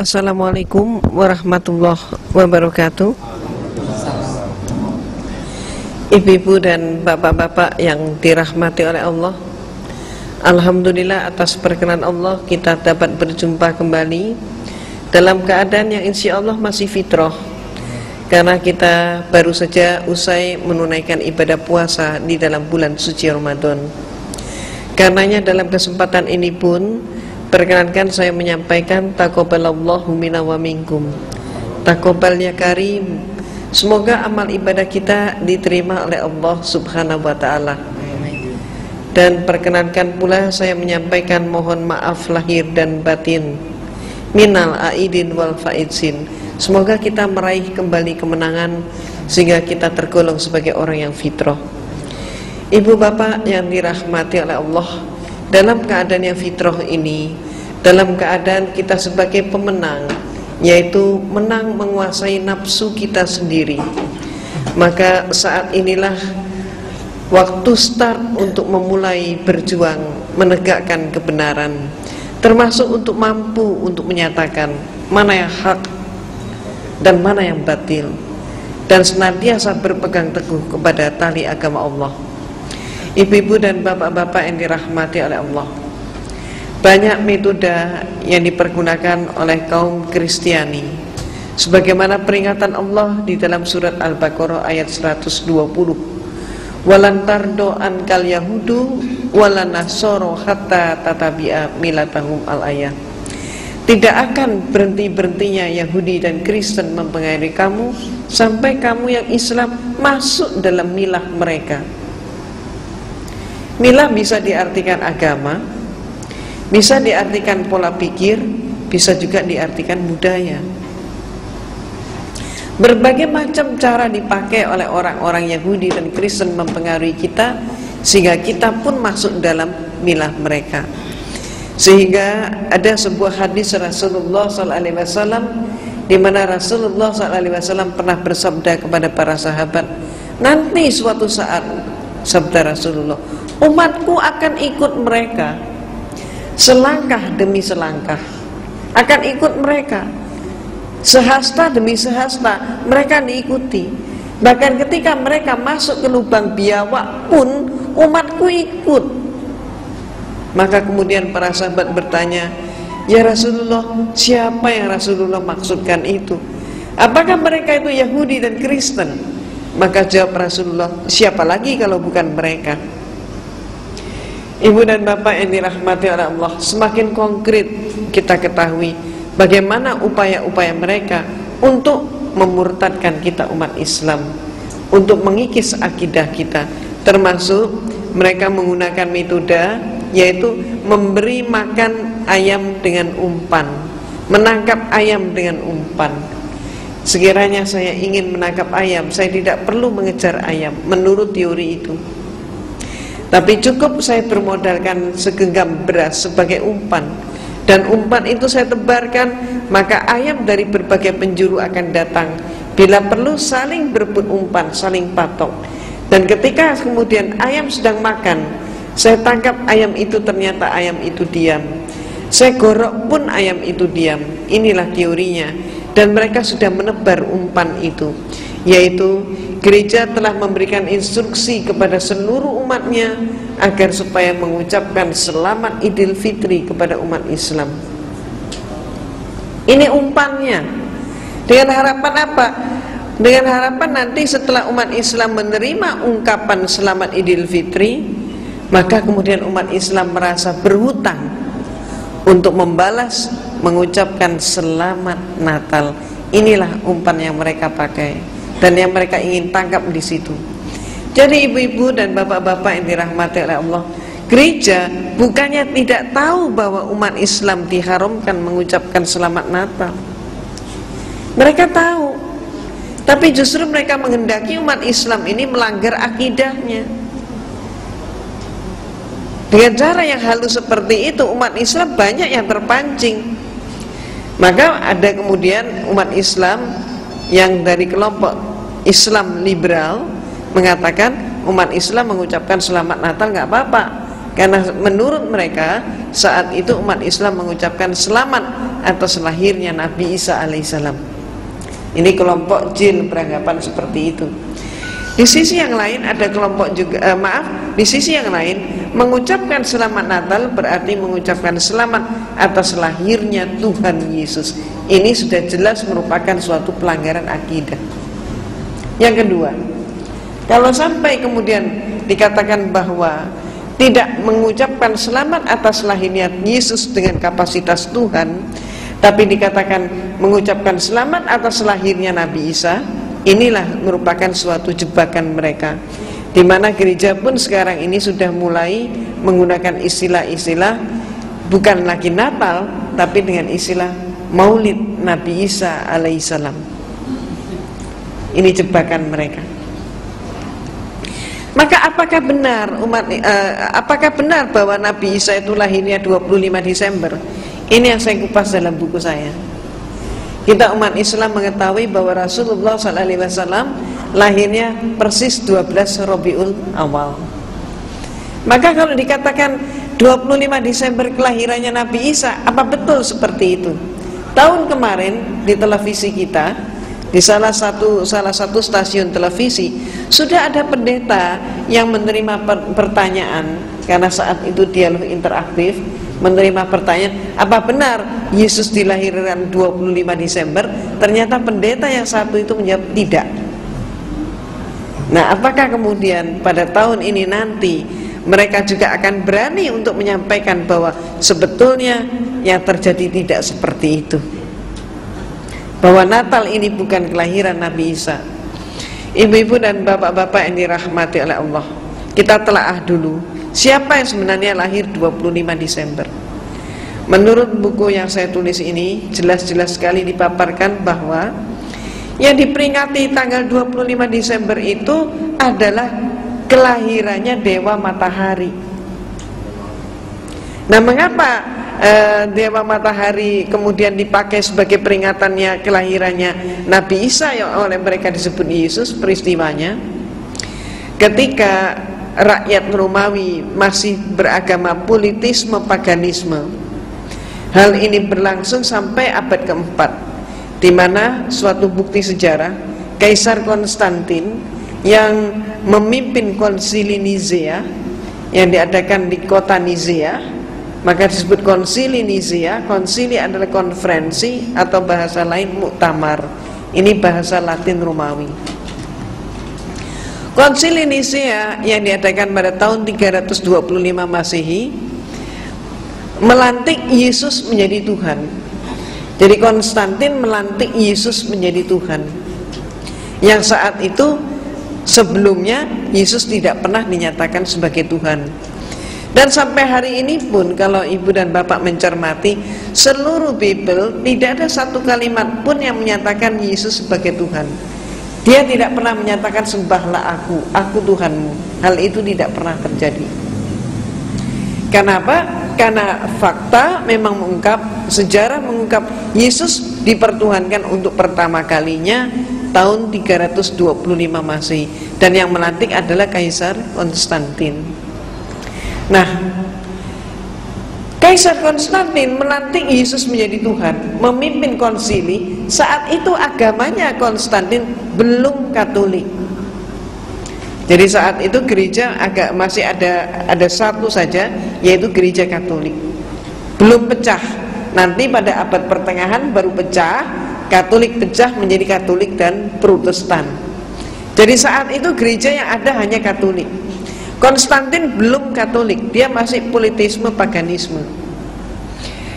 Assalamualaikum warahmatullahi wabarakatuh. Ibu-ibu dan bapak-bapak yang dirahmati oleh Allah, alhamdulillah atas perkenan Allah kita dapat berjumpa kembali dalam keadaan yang insya Allah masih fitrah, karena kita baru saja usai menunaikan ibadah puasa di dalam bulan suci Ramadan. Karenanya dalam kesempatan ini pun perkenankan saya menyampaikan taqabbalallahu minna wa minkum. Taqabbal ya karim. Semoga amal ibadah kita diterima oleh Allah Subhanahu wa taala. Dan perkenankan pula saya menyampaikan mohon maaf lahir dan batin minal aidin wal faizin. Semoga kita meraih kembali kemenangan sehingga kita tergolong sebagai orang yang fitrah. Ibu bapak yang dirahmati oleh Allah, dalam keadaan yang fitrah ini, dalam keadaan kita sebagai pemenang, yaitu menang menguasai nafsu kita sendiri, maka saat inilah waktu start untuk memulai berjuang menegakkan kebenaran, termasuk untuk mampu untuk menyatakan mana yang hak dan mana yang batil, dan senantiasa berpegang teguh kepada tali agama Allah. Ibu-ibu dan bapak-bapak yang dirahmati oleh Allah, banyak metode yang dipergunakan oleh kaum Kristiani, sebagaimana peringatan Allah di dalam surat Al-Baqarah ayat 120, walan tardo ankal yahudu walan nasoro hatta tatabi'a milatahum al-ayah. Tidak akan berhenti-berhentinya Yahudi dan Kristen mempengaruhi kamu sampai kamu yang Islam masuk dalam milah mereka. Milah bisa diartikan agama, bisa diartikan pola pikir, bisa juga diartikan budaya. Berbagai macam cara dipakai oleh orang-orang Yahudi dan Kristen mempengaruhi kita, sehingga kita pun masuk dalam milah mereka. Sehingga ada sebuah hadis Rasulullah SAW, di mana Rasulullah SAW pernah bersabda kepada para sahabat, nanti suatu saat, sabda Rasulullah, umatku akan ikut mereka selangkah demi selangkah, akan ikut mereka sehasta demi sehasta, mereka diikuti. Bahkan ketika mereka masuk ke lubang biawak pun umatku ikut. Maka kemudian para sahabat bertanya, ya Rasulullah, siapa yang Rasulullah maksudkan itu? Apakah mereka itu Yahudi dan Kristen? Maka jawab Rasulullah, siapa lagi kalau bukan mereka? Ibu dan bapak yang dirahmati oleh Allah, semakin konkret kita ketahui bagaimana upaya-upaya mereka untuk memurtadkan kita umat Islam, untuk mengikis akidah kita, termasuk mereka menggunakan metode yaitu memberi makan ayam dengan umpan, menangkap ayam dengan umpan. Sekiranya saya ingin menangkap ayam, saya tidak perlu mengejar ayam menurut teori itu, tapi cukup saya bermodalkan segenggam beras sebagai umpan, dan umpan itu saya tebarkan, maka ayam dari berbagai penjuru akan datang. Bila perlu saling berebut umpan, saling patok. Dan ketika kemudian ayam sedang makan, saya tangkap ayam itu, ternyata ayam itu diam. Saya gorok pun ayam itu diam. Inilah teorinya. Dan mereka sudah menebar umpan itu, yaitu gereja telah memberikan instruksi kepada seluruh umatnya agar supaya mengucapkan selamat Idul Fitri kepada umat Islam. Ini umpannya. Dengan harapan apa? Dengan harapan nanti setelah umat Islam menerima ungkapan selamat Idul Fitri, maka kemudian umat Islam merasa berhutang untuk membalas, mengucapkan selamat Natal. Inilah umpan yang mereka pakai dan yang mereka ingin tangkap di situ. Jadi ibu-ibu dan bapak-bapak yang dirahmati oleh Allah, gereja bukannya tidak tahu bahwa umat Islam diharamkan mengucapkan selamat Natal. Mereka tahu, tapi justru mereka menghendaki umat Islam ini melanggar akidahnya. Dengan cara yang halus seperti itu, umat Islam banyak yang terpancing. Maka ada kemudian umat Islam yang dari kelompok Islam liberal mengatakan umat Islam mengucapkan selamat Natal nggak apa-apa, Karena menurut mereka saat itu umat Islam mengucapkan selamat atas lahirnya Nabi Isa alaihissalam. Ini kelompok jin beranggapan seperti itu. Di sisi yang lain ada kelompok juga di sisi yang lain mengucapkan selamat Natal berarti mengucapkan selamat atas lahirnya Tuhan Yesus. Ini sudah jelas merupakan suatu pelanggaran akidah. Yang kedua, kalau sampai kemudian dikatakan bahwa tidak mengucapkan selamat atas lahirnya Yesus dengan kapasitas Tuhan, tapi dikatakan mengucapkan selamat atas lahirnya Nabi Isa, inilah merupakan suatu jebakan mereka, di mana gereja pun sekarang ini sudah mulai menggunakan istilah-istilah bukan lagi Natal, tapi dengan istilah Maulid Nabi Isa alaihissalam. Ini jebakan mereka. Maka apakah benar bahwa Nabi Isa itu lahirnya 25 Desember? Ini yang saya kupas dalam buku saya. Kita umat Islam mengetahui bahwa Rasulullah SAW lahirnya persis 12 Rabiul Awal. Maka kalau dikatakan 25 Desember kelahirannya Nabi Isa, apa betul seperti itu? Tahun kemarin di televisi kita, di salah satu stasiun televisi, sudah ada pendeta yang menerima pertanyaan, karena saat itu dialog interaktif, menerima pertanyaan, apa benar Yesus dilahirkan 25 Desember? Ternyata pendeta yang satu itu menjawab tidak. Nah, apakah kemudian pada tahun ini nanti mereka juga akan berani untuk menyampaikan bahwa sebetulnya yang terjadi tidak seperti itu, bahwa Natal ini bukan kelahiran Nabi Isa? Ibu-ibu dan bapak-bapak yang dirahmati oleh Allah, kita telaah dulu siapa yang sebenarnya lahir 25 Desember. Menurut buku yang saya tulis ini, jelas-jelas sekali dipaparkan bahwa yang diperingati tanggal 25 Desember itu adalah kelahirannya Dewa Matahari. Nah, mengapa Dewa Matahari kemudian dipakai sebagai peringatannya kelahirannya Nabi Isa yang oleh mereka disebut Yesus? Peristiwanya ketika rakyat Romawi masih beragama politisme paganisme, hal ini berlangsung sampai abad keempat, di mana suatu bukti sejarah Kaisar Konstantin yang memimpin konsili Nizea yang diadakan di kota Nizea, maka disebut konsili Nizea. Konsili adalah konferensi atau bahasa lain muktamar. Ini bahasa Latin Romawi. Konsili Nizea yang diadakan pada tahun 325 Masehi melantik Yesus menjadi Tuhan. Jadi Konstantin melantik Yesus menjadi Tuhan, yang saat itu sebelumnya Yesus tidak pernah dinyatakan sebagai Tuhan. Dan sampai hari ini pun kalau ibu dan bapak mencermati seluruh Bible, tidak ada satu kalimat pun yang menyatakan Yesus sebagai Tuhan. Dia tidak pernah menyatakan sembahlah aku Tuhanmu. Hal itu tidak pernah terjadi. Kenapa? Karena fakta memang mengungkap, sejarah mengungkap Yesus dipertuhankan untuk pertama kalinya tahun 325 Masehi, dan yang melantik adalah Kaisar Konstantin. Nah, Kaisar Konstantin melantik Yesus menjadi Tuhan, memimpin konsili. Saat itu agamanya Konstantin belum Katolik. Jadi saat itu gereja masih ada satu saja, yaitu gereja Katolik. Belum pecah. Nanti pada abad pertengahan baru pecah, Katolik pecah menjadi Katolik dan Protestan. Jadi saat itu gereja yang ada hanya Katolik. Konstantin belum Katolik, dia masih politisme paganisme.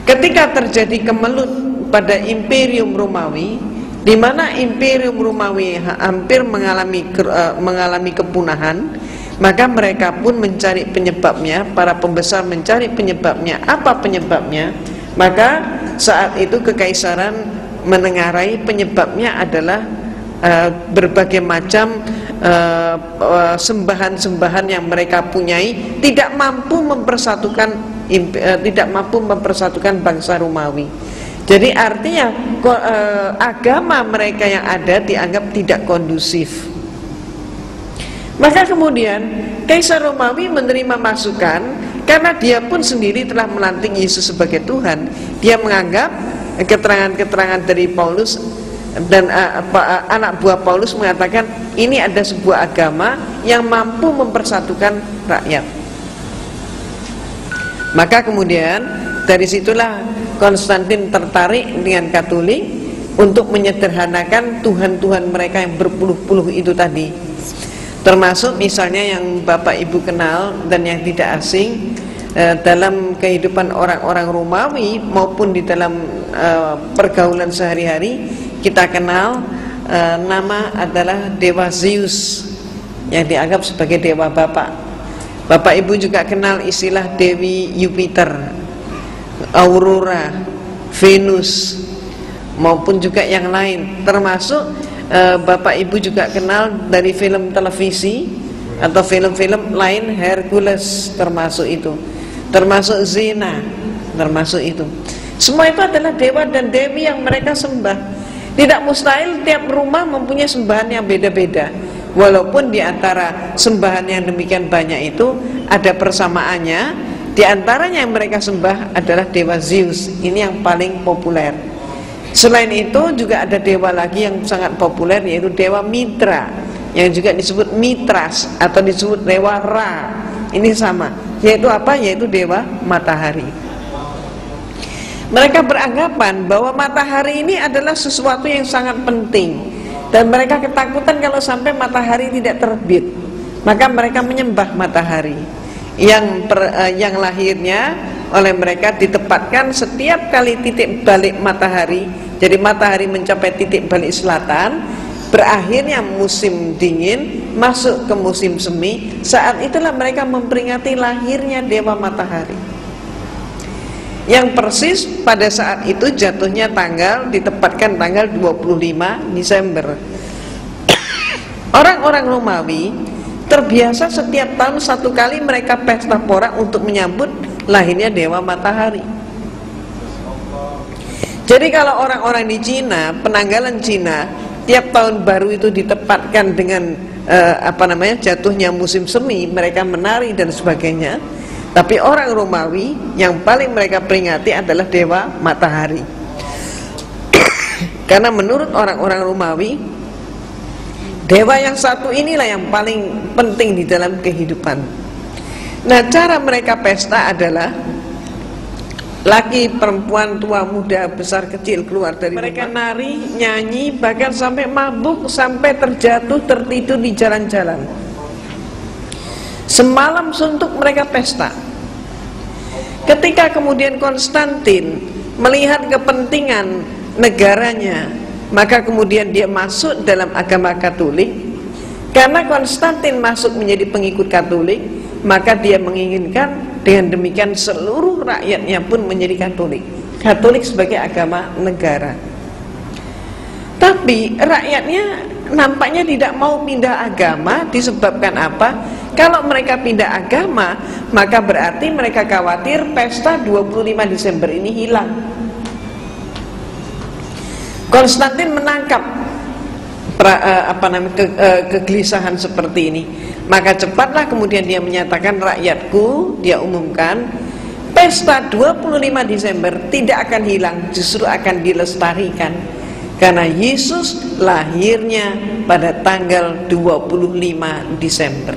Ketika terjadi kemelut pada Imperium Romawi, di mana Imperium Romawi hampir mengalami kepunahan, maka mereka pun mencari penyebabnya. Para pembesar mencari penyebabnya. Apa penyebabnya? Maka saat itu kekaisaran menengarai penyebabnya adalah berbagai macam sembahan-sembahan yang mereka punyai tidak mampu mempersatukan bangsa Romawi. Jadi artinya agama mereka yang ada dianggap tidak kondusif. Maka kemudian Kaisar Romawi menerima masukan, Karena dia pun sendiri telah melantik Yesus sebagai Tuhan, dia menganggap keterangan-keterangan dari Paulus dan anak buah Paulus mengatakan ini ada sebuah agama yang mampu mempersatukan rakyat. Maka kemudian dari situlah Konstantin tertarik dengan Katolik untuk menyederhanakan Tuhan-Tuhan mereka yang berpuluh-puluh itu tadi. Termasuk misalnya yang Bapak Ibu kenal dan yang tidak asing dalam kehidupan orang-orang Romawi maupun di dalam pergaulan sehari-hari, kita kenal nama adalah Dewa Zeus yang dianggap sebagai dewa bapak. Bapak Ibu juga kenal istilah Dewi Jupiter, Aurora, Venus, maupun juga yang lain. Termasuk Bapak Ibu juga kenal dari film televisi atau film-film lain, Hercules termasuk itu, termasuk Xena termasuk itu. Semua itu adalah dewa dan dewi yang mereka sembah. Tidak mustahil tiap rumah mempunyai sembahan yang beda-beda, walaupun di antara sembahan yang demikian banyak itu ada persamaannya. Di antaranya yang mereka sembah adalah Dewa Zeus. Ini yang paling populer. Selain itu juga ada dewa lagi yang sangat populer, yaitu Dewa Mitra, yang juga disebut Mitras atau disebut Dewa Ra. Ini sama, yaitu apa? Yaitu dewa matahari. Mereka beranggapan bahwa matahari ini adalah sesuatu yang sangat penting, dan mereka ketakutan kalau sampai matahari tidak terbit. Maka mereka menyembah matahari yang lahirnya oleh mereka ditempatkan setiap kali titik balik matahari. Jadi matahari mencapai titik balik selatan, berakhirnya musim dingin, masuk ke musim semi. Saat itulah mereka memperingati lahirnya dewa matahari, yang persis pada saat itu jatuhnya ditempatkan tanggal 25 Desember. Orang-orang Romawi terbiasa setiap tahun satu kali mereka pesta pora untuk menyambut lahirnya dewa matahari. Jadi kalau orang-orang di Cina, penanggalan Cina, tiap tahun baru itu ditempatkan dengan jatuhnya musim semi, mereka menari dan sebagainya. Tapi orang Romawi yang paling mereka peringati adalah dewa matahari. Karena menurut orang-orang Romawi, dewa yang satu inilah yang paling penting di dalam kehidupan. Nah, cara mereka pesta adalah laki, perempuan, tua, muda, besar, kecil keluar dari mereka rumah. Nari, nyanyi, bahkan sampai mabuk, sampai terjatuh, tertidur di jalan-jalan. Semalam suntuk mereka pesta. Ketika kemudian Konstantin melihat kepentingan negaranya, maka kemudian dia masuk dalam agama Katolik. Karena Konstantin masuk menjadi pengikut Katolik, maka dia menginginkan dengan demikian seluruh rakyatnya pun menjadi Katolik. Katolik sebagai agama negara. Tapi rakyatnya nampaknya tidak mau pindah agama. Disebabkan apa? Kalau mereka pindah agama, maka berarti mereka khawatir pesta 25 Desember ini hilang. Konstantin menangkap kegelisahan seperti ini. Maka cepatlah kemudian dia menyatakan, rakyatku, dia umumkan, pesta 25 Desember tidak akan hilang, justru akan dilestarikan. Karena Yesus lahirnya pada tanggal 25 Desember.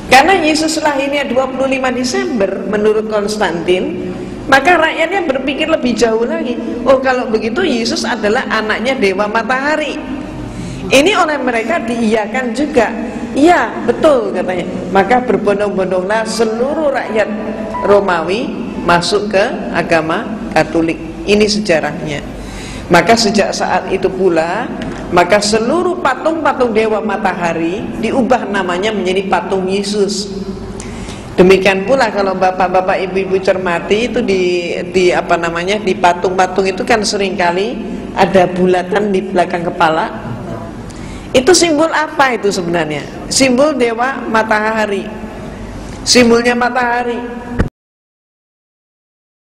Karena Yesus lahirnya 25 Desember menurut Konstantin, maka rakyatnya berpikir lebih jauh lagi. Oh, kalau begitu Yesus adalah anaknya dewa matahari. Ini oleh mereka diiyakan juga. Iya, betul katanya. Maka berbondong-bondonglah seluruh rakyat Romawi masuk ke agama Katolik. Ini sejarahnya. Maka sejak saat itu pula, maka seluruh patung-patung dewa matahari diubah namanya menjadi patung Yesus. Demikian pula kalau bapak-bapak, ibu-ibu cermati itu di patung-patung itu kan seringkali ada bulatan di belakang kepala. Itu simbol apa itu sebenarnya? Simbol dewa matahari. Simbolnya matahari.